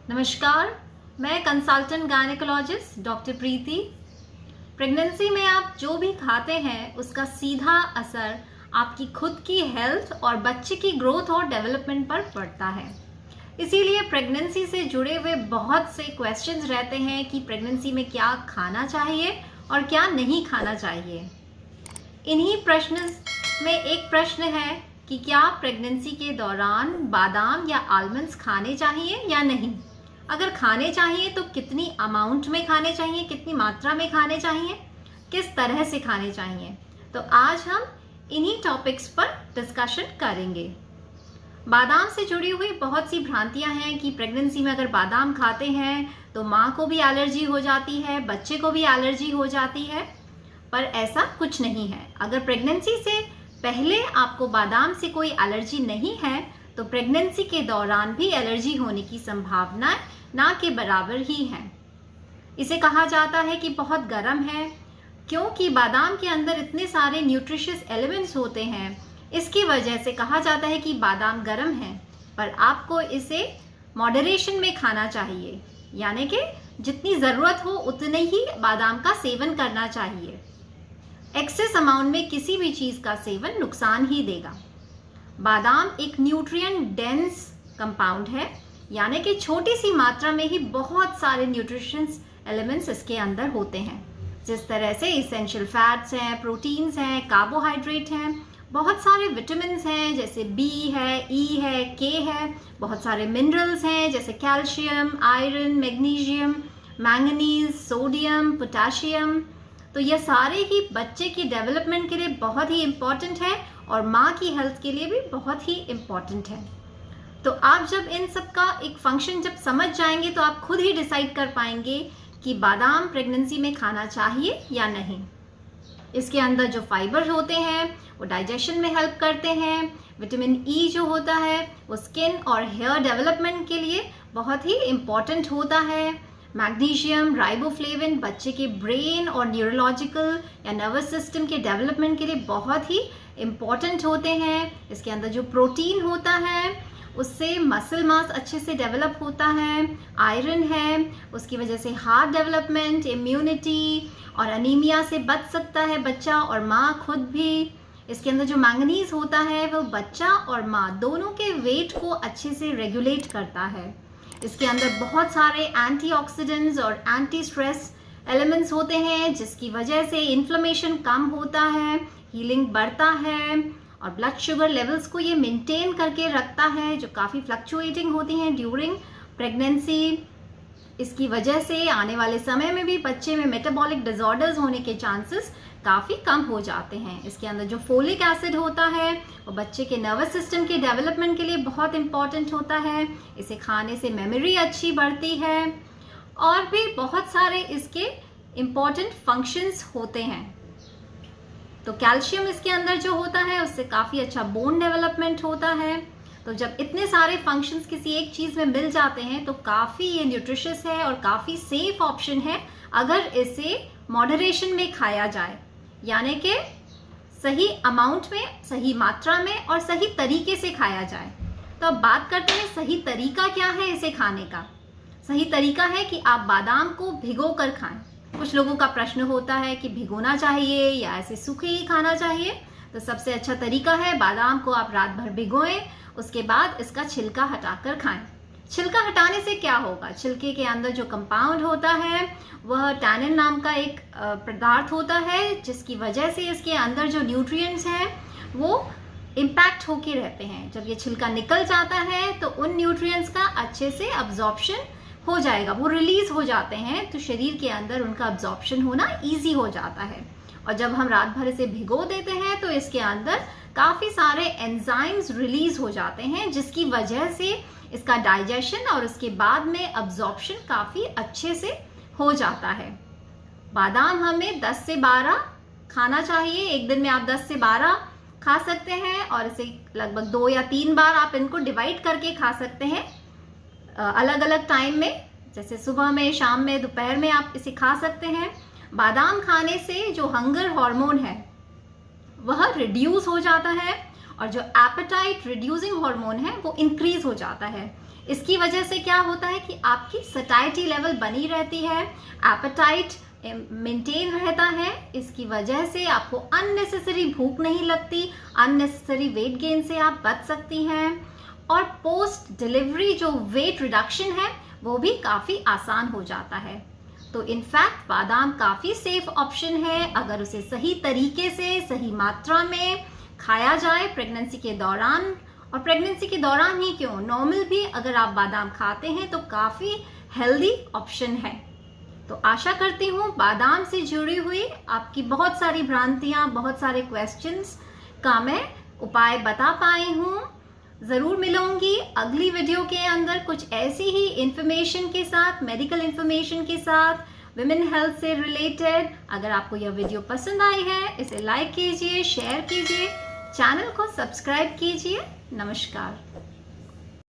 नमस्कार, मैं consultant gynaecologist doctor प्रीति। Pregnancy में आप जो भी खाते हैं उसका सीधा असर आपकी खुद की हेल्थ और बच्चे की ग्रोथ और डेवलपमेंट पर पड़ता है। इसीलिए प्रेगनेंसी से जुड़े हुए बहुत से क्वेश्चंस रहते हैं कि प्रेगनेंसी में क्या खाना चाहिए और क्या नहीं खाना चाहिए। इन्हीं प्रश्न में एक प्रश्न है कि क्या प्रेगनेंसी के दौरान बादाम या आलमंड्स खाने चाहिए या नहीं। अगर खाने चाहिए तो कितनी अमाउंट में खाने चाहिए, कितनी मात्रा में खाने चाहिए, किस तरह से खाने चाहिए। तो आज हम इन्हीं टॉपिक्स पर डिस्कशन करेंगे। बादाम से जुड़ी हुई बहुत सी भ्रांतियां हैं कि प्रेगनेंसी में अगर बादाम खाते हैं तो माँ को भी एलर्जी हो जाती है, बच्चे को भी एलर्जी हो जाती है, पर ऐसा कुछ नहीं है। अगर प्रेगनेंसी से पहले आपको बादाम से कोई एलर्जी नहीं है तो प्रेगनेंसी के दौरान भी एलर्जी होने की संभावना ना के बराबर ही है। इसे कहा जाता है कि बहुत गर्म है, क्योंकि बादाम के अंदर इतने सारे न्यूट्रिशियस एलिमेंट्स होते हैं। इसकी वजह से कहा जाता है कि बादाम गर्म है, पर आपको इसे मॉडरेशन में खाना चाहिए, यानी कि जितनी ज़रूरत हो उतने ही बादाम का सेवन करना चाहिए। एक्सेस अमाउंट में किसी भी चीज़ का सेवन नुकसान ही देगा। बादाम एक न्यूट्रिएंट डेंस कंपाउंड है, यानी कि छोटी सी मात्रा में ही बहुत सारे न्यूट्रिशंस एलिमेंट्स इसके अंदर होते हैं। जिस तरह से इसेंशियल फैट्स हैं, प्रोटीन्स हैं, कार्बोहाइड्रेट हैं, बहुत सारे विटामिन्स हैं जैसे बी है, ई है, के है, बहुत सारे मिनरल्स हैं जैसे calcium, iron, magnesium, manganese, sodium, potassium. तो ये सारे ही बच्चे की डेवलपमेंट के लिए बहुत ही इम्पॉर्टेंट है और माँ की हेल्थ के लिए भी बहुत ही इम्पॉर्टेंट है। तो आप जब इन सब का एक फंक्शन जब समझ जाएंगे तो आप खुद ही डिसाइड कर पाएंगे कि बादाम प्रेगनेंसी में खाना चाहिए या नहीं। इसके अंदर जो फाइबर होते हैं वो डाइजेशन में हेल्प करते हैं। विटामिन ई जो होता है वो स्किन और हेयर डेवलपमेंट के लिए बहुत ही इम्पॉर्टेंट होता है। मैग्नीशियम, राइबोफ्लेविन बच्चे के ब्रेन और न्यूरोलॉजिकल या नर्वस सिस्टम के डेवलपमेंट के लिए बहुत ही इम्पॉर्टेंट होते हैं। इसके अंदर जो प्रोटीन होता है उससे मसल मास अच्छे से डेवलप होता है। आयरन है, उसकी वजह से हार्ट डेवलपमेंट, इम्यूनिटी और अनीमिया से बच सकता है बच्चा और माँ खुद भी। इसके अंदर जो मैंगनीज होता है वो बच्चा और माँ दोनों के वेट को अच्छे से रेगुलेट करता है। इसके अंदर बहुत सारे एंटीऑक्सीडेंट्स और एंटी स्ट्रेस एलिमेंट्स होते हैं, जिसकी वजह से इन्फ्लेमेशन कम होता है, हीलिंग बढ़ता है और ब्लड शुगर लेवल्स को ये मेंटेन करके रखता है, जो काफ़ी फ्लक्चुएटिंग होती हैं ड्यूरिंग प्रेगनेंसी। इसकी वजह से आने वाले समय में भी बच्चे में मेटाबॉलिक डिसऑर्डर्स होने के चांसेस काफ़ी कम हो जाते हैं। इसके अंदर जो फोलिक एसिड होता है वो बच्चे के नर्वस सिस्टम के डेवलपमेंट के लिए बहुत इंपॉर्टेंट होता है। इसे खाने से मेमोरी अच्छी बढ़ती है और भी बहुत सारे इसके इम्पॉर्टेंट फंक्शंस होते हैं। तो कैल्शियम इसके अंदर जो होता है उससे काफ़ी अच्छा बोन डेवलपमेंट होता है। तो जब इतने सारे फंक्शंस किसी एक चीज़ में मिल जाते हैं तो काफ़ी ये न्यूट्रिशियस है और काफ़ी सेफ ऑप्शन है अगर इसे मॉडरेशन में खाया जाए, यानी कि सही अमाउंट में, सही मात्रा में और सही तरीके से खाया जाए। तो अब बात करते हैं सही तरीका क्या है इसे खाने का। सही तरीका है कि आप बादाम को भिगो कर खाएं। कुछ लोगों का प्रश्न होता है कि भिगोना चाहिए या ऐसे सूखे ही खाना चाहिए। तो सबसे अच्छा तरीका है बादाम को आप रात भर भिगोएं, उसके बाद इसका छिलका हटाकर खाएं। छिलका हटाने से क्या होगा, छिलके के अंदर जो कंपाउंड होता है वह टैनिन नाम का एक पदार्थ होता है, जिसकी वजह से इसके अंदर जो न्यूट्रिएंट्स हैं वो इम्पैक्ट होके रहते हैं। जब ये छिलका निकल जाता है तो उन न्यूट्रिएंट्स का अच्छे से अब्जॉर्प्शन हो जाएगा, वो रिलीज हो जाते हैं, तो शरीर के अंदर उनका अब्जॉर्प्शन होना ईजी हो जाता है। और जब हम रात भर इसे भिगो देते हैं तो इसके अंदर काफ़ी सारे एंजाइम्स रिलीज हो जाते हैं, जिसकी वजह से इसका डाइजेशन और उसके बाद में अब्जॉर्प्शन काफ़ी अच्छे से हो जाता है। बादाम हमें 10 से 12 खाना चाहिए। एक दिन में आप 10 से 12 खा सकते हैं और इसे लगभग 2 या 3 बार आप इनको डिवाइड करके खा सकते हैं अलग अलग टाइम में, जैसे सुबह में, शाम में, दोपहर में आप इसे खा सकते हैं। बादाम खाने से जो हंगर हार्मोन है वह रिड्यूस हो जाता है और जो एपेटाइट रिड्यूसिंग हार्मोन है वो इंक्रीज हो जाता है। इसकी वजह से क्या होता है कि आपकी सटाइटी लेवल बनी रहती है, एपेटाइट मेंटेन रहता है। इसकी वजह से आपको अननेसेसरी भूख नहीं लगती, अननेसेसरी वेट गेन से आप बच सकती हैं, और पोस्ट डिलीवरी जो वेट रिडक्शन है वो भी काफ़ी आसान हो जाता है। तो इनफैक्ट बादाम काफ़ी सेफ ऑप्शन है अगर उसे सही तरीके से, सही मात्रा में खाया जाए प्रेगनेंसी के दौरान। और प्रेगनेंसी के दौरान ही क्यों, नॉर्मल भी अगर आप बादाम खाते हैं तो काफ़ी हेल्दी ऑप्शन है। तो आशा करती हूँ बादाम से जुड़ी हुई आपकी बहुत सारी भ्रांतियाँ, बहुत सारे क्वेश्चंस का मैं उपाय बता पाई हूँ। ज़रूर मिलूंगी अगली वीडियो के अंदर कुछ ऐसी ही इंफॉर्मेशन के साथ, मेडिकल इंफॉर्मेशन के साथ, विमेन हेल्थ से रिलेटेड। अगर आपको यह वीडियो पसंद आई है इसे लाइक कीजिए, शेयर कीजिए, चैनल को सब्सक्राइब कीजिए। नमस्कार।